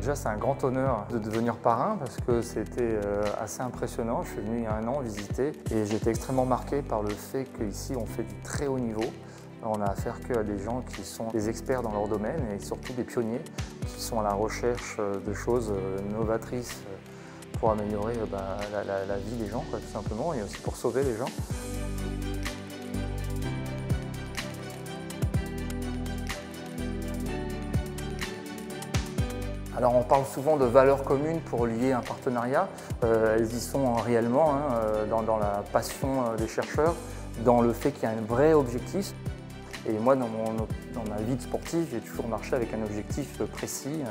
Déjà, c'est un grand honneur de devenir parrain parce que c'était assez impressionnant. Je suis venu il y a un an visiter et j'ai été extrêmement marqué par le fait qu'ici on fait du très haut niveau. On a affaire qu'à des gens qui sont des experts dans leur domaine et surtout des pionniers qui sont à la recherche de choses novatrices pour améliorer la vie des gens, tout simplement, et aussi pour sauver les gens. Alors on parle souvent de valeurs communes pour lier un partenariat. Elles y sont réellement dans la passion des chercheurs, dans le fait qu'il y a un vrai objectif. Et moi, dans ma vie de sportif, j'ai toujours marché avec un objectif précis,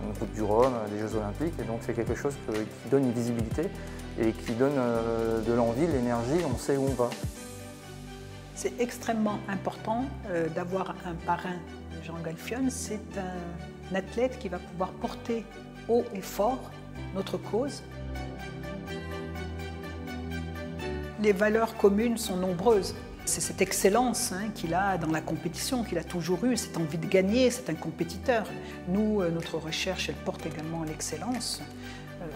une Coupe du Rhum, des Jeux Olympiques. Et donc c'est quelque chose qui donne une visibilité et qui donne de l'envie, de l'énergie, on sait où on va. C'est extrêmement important d'avoir un parrain. Jean Galfionne, c'est un athlète qui va pouvoir porter haut et fort notre cause. Les valeurs communes sont nombreuses. C'est cette excellence qu'il a dans la compétition, qu'il a toujours eue, cette envie de gagner, c'est un compétiteur. Nous, notre recherche, elle porte également l'excellence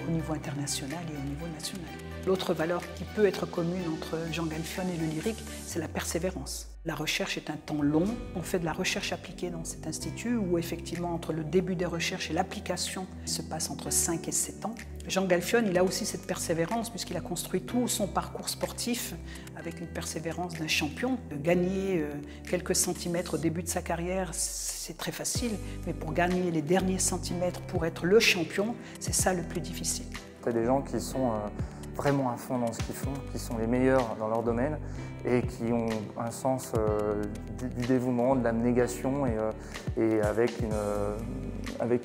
au niveau international et au niveau national. L'autre valeur qui peut être commune entre Jean Galfionne et le lyrique, c'est la persévérance. La recherche est un temps long. On fait de la recherche appliquée dans cet institut où effectivement entre le début des recherches et l'application se passe entre 5 et 7 ans. Jean Galfionne, il a aussi cette persévérance puisqu'il a construit tout son parcours sportif avec une persévérance d'un champion. Gagner quelques centimètres au début de sa carrière, c'est très facile, mais pour gagner les derniers centimètres, pour être le champion, c'est ça le plus difficile. C'est des gens qui sont vraiment à fond dans ce qu'ils font, qui sont les meilleurs dans leur domaine et qui ont un sens du dévouement, de l'abnégation et avec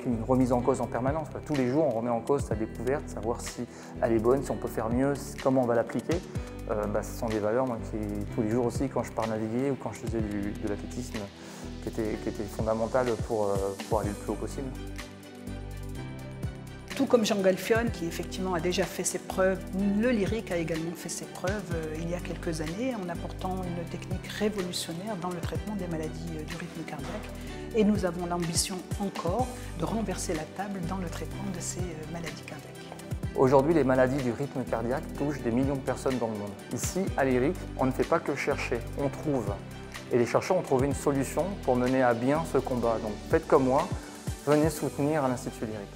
une remise en cause en permanence. Tous les jours, on remet en cause sa découverte, savoir si elle est bonne, si on peut faire mieux, comment on va l'appliquer. Ce sont des valeurs moi, qui, tous les jours aussi, quand je pars naviguer ou quand je faisais de l'athlétisme, qui étaient fondamentales pour aller le plus haut possible. Tout comme Jean Galfionne, qui effectivement a déjà fait ses preuves, le lyrique a également fait ses preuves il y a quelques années en apportant une technique révolutionnaire dans le traitement des maladies du rythme cardiaque. Et nous avons l'ambition encore de renverser la table dans le traitement de ces maladies cardiaques. Aujourd'hui, les maladies du rythme cardiaque touchent des millions de personnes dans le monde. Ici, à lyrique, on ne fait pas que chercher, on trouve. Et les chercheurs ont trouvé une solution pour mener à bien ce combat. Donc faites comme moi, venez soutenir l'Institut lyrique.